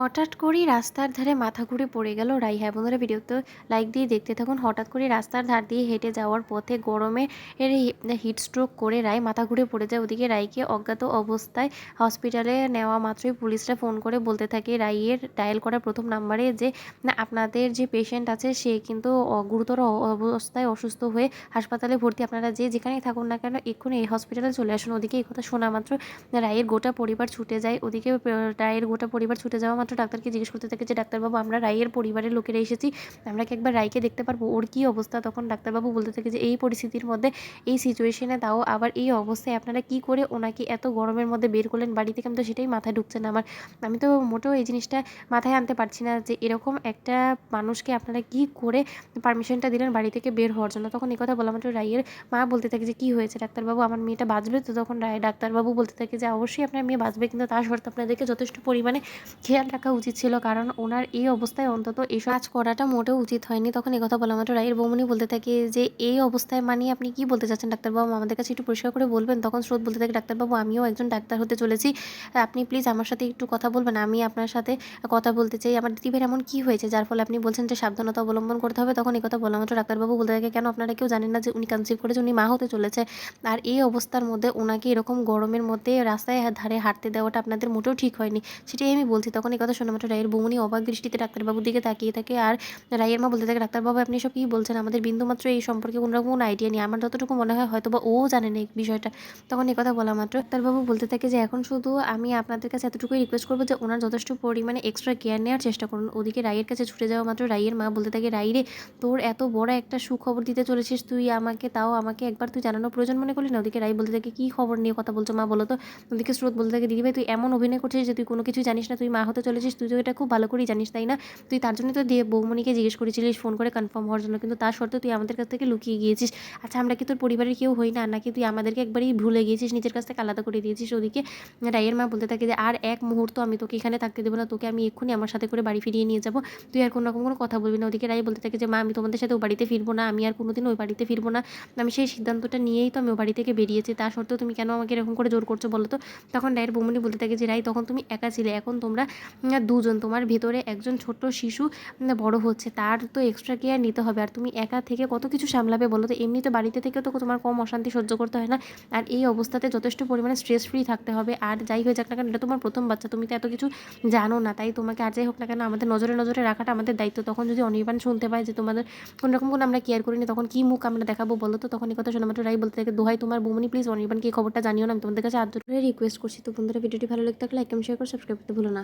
হঠাৎ করেই রাস্তার ধারে মাথা ঘুরে পড়ে গেল রাই। হ্যাঁ বন্ধুরা, ভিডিওতে লাইক দিয়ে দেখতে থাকুন। হঠাৎ করে রাস্তার ধার দিয়ে হেঁটে যাওয়ার পথে গরমে হিট স্ট্রোক করে রাই মাথা ঘুরে পড়ে যায়। ওদিকে রাইকে অজ্ঞাত অবস্থায় হসপিটালে নেওয়া মাত্রই পুলিশরা ফোন করে বলতে থাকে রাইয়ের ডায়াল করা প্রথম নাম্বারে যে না, আপনাদের যে পেশেন্ট আছে সে কিন্তু গুরুতর অবস্থায় অসুস্থ হয়ে হাসপাতালে ভর্তি। আপনারা যে যেখানেই থাকুন না কেন এক্ষুনি এই হসপিটালে চলে আসুন। ওদিকে এই কথা শোনা মাত্র রাইয়ের গোটা পরিবার ছুটে যায়। ওদিকে রাইয়ের গোটা পরিবার ছুটে যাওয়া মাত্র ডাক্তারকে জিজ্ঞেস করতে থাকে যে ডাক্তারবাবু, আমরা রাইয়ের পরিবারের লোকেরা এসেছি, আমরা কি একবার রাইকে দেখতে পারবো, ওর কী অবস্থা? তখন ডাক্তারবাবু বলতে থাকে যে এই পরিস্থিতির মধ্যে, এই সিচুয়েশনে, তাও আবার এই অবস্থায় আপনারা কি করে ওনাকে এত গরমের মধ্যে বের করলেন বাড়ি থেকে? আমি তো সেটাই মাথায় ঢুকছে না আমার। আমি তো মোটেও এই জিনিসটা মাথায় আনতে পারছি না যে এরকম একটা মানুষকে আপনারা কি করে পারমিশনটা দিলেন বাড়ি থেকে বের হওয়ার জন্য। তখন এই কথা বলা মাত্র রাইয়ের মা বলতে থাকে যে কী হয়েছে ডাক্তারবাবু, আমার মেয়েটা বাঁচবে তো? তখন ডাক্তারবাবু বলতে থাকে যে অবশ্যই আপনার মেয়ে বাঁচবে, কিন্তু তার শর্তে আপনাদেরকে যথেষ্ট পরিমাণে খেয়াল রাখা উচিত ছিল, কারণ ওনার এই অবস্থায় অন্তত এসব কাজ করাটা মোটেও উচিত হয়নি। তখন এই কথা বলা মাত্র রায়ের বৌমনি বলতে থাকে যে এই অবস্থায় মানিয়ে আপনি কি বলতে চাচ্ছেন ডাক্তারবাবু, আমাদের কাছে একটু পরিষ্কার করে বলবেন? তখন স্রোত বলতে থাকে ডাক্তারবাবু, আমিও একজন ডাক্তার হতে চলেছি, আপনি প্লিজ আমার সাথে একটু কথা বলবেন, আমি আপনার সাথে কথা বলতে চাই। আমার দিদিভাইয়ের এমন কী হয়েছে যার ফলে আপনি বলছেন যে সাবধানতা অবলম্বন করতে হবে? তখন এই কথা বলা মাত্র ডাক্তারবাবু বলতে থাকে কেন আপনারা কেউ জানেন না যে উনি কনসিভ করেছে, উনি মা হতে চলেছে, আর এই অবস্থার মধ্যে ওনাকে এরকম গরমের মধ্যে রাস্তায় ধারে হাঁটতে দেওয়াটা আপনাদের মোটেও ঠিক হয়নি, সেটাই আমি বলছি। তখন এই কথা শোনা মাত্র রায়ের বৌমনি অবাক দৃষ্টিতে ডাক্তারবাবুর দিকে তাকিয়ে থাকে, আর রায়ের মা বলতে থাকে ডাক্তারবাবু, আপনি সব কী বলছেন? আমাদের বিন্দুমাত্র এই সম্পর্কে কোনোরকম কোনো আইডিয়া নেই, আমার যতটুকু মনে হয় হয়তো বা ও জানেন এই বিষয়টা। তখন এই কথা বলা মাত্র ডাক্তারবাবু বলতে থাকে যে এখন শুধু আমি আপনাদের কাছে এতটুকুই রিকোয়েস্ট করবো যে ওনার যথেষ্ট পরিমাণে এক্সট্রা কেয়ার নেওয়ার চেষ্টা করুন। ওদিকে রায়ের কাছে ছুটে যাওয়া মাত্র রায়ের মা বলতে থাকে রাই রে, তোর এত বড় একটা সুখবর দিতে চলেছিস তুই আমাকে, তাও আমাকে একবার তুই জানানো প্রয়োজন মনে করলি না? ওদিকে রাই বলতে থাকে কী খবর নিয়ে কথা বলছো মা, বলো তো? ওদিকে স্রোত বলতে থাকে দিদিভাই, তুই এমন অভিনয় করছিস যে তুই কোনো কিছুই জানিস না, তুই মা হতে চলেছিস, তুই তো এটা খুব ভালো করেই জানিস তাই না? তুই তার জন্য তো দিয়ে বৌমনিকে জিজ্ঞেস করেছিলিস ফোন করে কনফার্ম হওয়ার জন্য, কিন্তু তার সত্ত্বেও তুই আমাদের কাছ থেকে লুকিয়ে গিয়েছিস। আচ্ছা, আমরা কি তোর পরিবারের কেউ হই না, নাকি তুই আমাদেরকে একবারই ভুলে গিয়েছিস, নিজের কাছ থেকে আলাদা করে দিয়েছিস? ওদিকে রাইয়ের মা বলতে থাকে যে আর এক মুহূর্ত আমি তোকে এখানে থাকতে দেবো না, তোকে আমি এক্ষুনি আমার সাথে করে বাড়ি ফিরিয়ে নিয়ে যাবো, তুই আর কোনো রকম কোনো কথা বলবি না। ওদিকে রাই বলতে থাকে যে মা, আমি তোমাদের সাথে ও বাড়িতে ফিরবো না, আমি আর কোনোদিন ওই বাড়িতে ফিরবো না, আমি সেই সিদ্ধান্তটা নিয়েই তো আমি ও বাড়ি থেকে বেরিয়েছি, তা সত্ত্বেও তুমি কেন আমাকে এরকম করে জোর করছো বলো তো? তখন রায়ের বৌমনি বলতে থাকে যে রাই, তখন তুমি একা ছিলে, এখন তোমরা দুজন, তোমার ভেতরে একজন ছোট্ট শিশু বড় হচ্ছে, তার তো এক্সট্রা কেয়ার নিতে হবে, আর তুমি একা থেকে কত কিছু সামলাবে বলো তো? এমনিতে বাড়িতে থেকে তো তোমার কম অশান্তি সহ্য করতে হয় না, আর এই অবস্থাতে যথেষ্ট পরিমাণে স্ট্রেস ফ্রি থাকতে হবে। আর যাই হয়ে যাক না কেন, এটা তোমার প্রথম বাচ্চা, তুমি তো এত কিছু জানো না, তাই তোমাকে আর যাই হোক না কেন আমাদের নজরে নজরে রাখাটা আমাদের দায়িত্ব। তখন যদি অনির্বাণ শুনতে পায় যে তোমাদের কোনো রকম কোনো আমরা কেয়ার করিনি, তখন কী মুখ আমরা দেখাবো বলো তো? তখন এই কথা শোনা মাত্র রাই বলতে থাকে দোহাই তোমার বৌমনি, প্লিজ অনির্বাণকে এই খবরটা জানিও না, আমি তোমাদের কাছে আদর করে রিকোয়েস্ট করছি। তো বন্ধুরা, ভিডিওটি ভালো লাগতে থাকলে লাইক, কমেন্ট, শেয়ার করে সাবস্ক্রাইব করতে ভুলো না।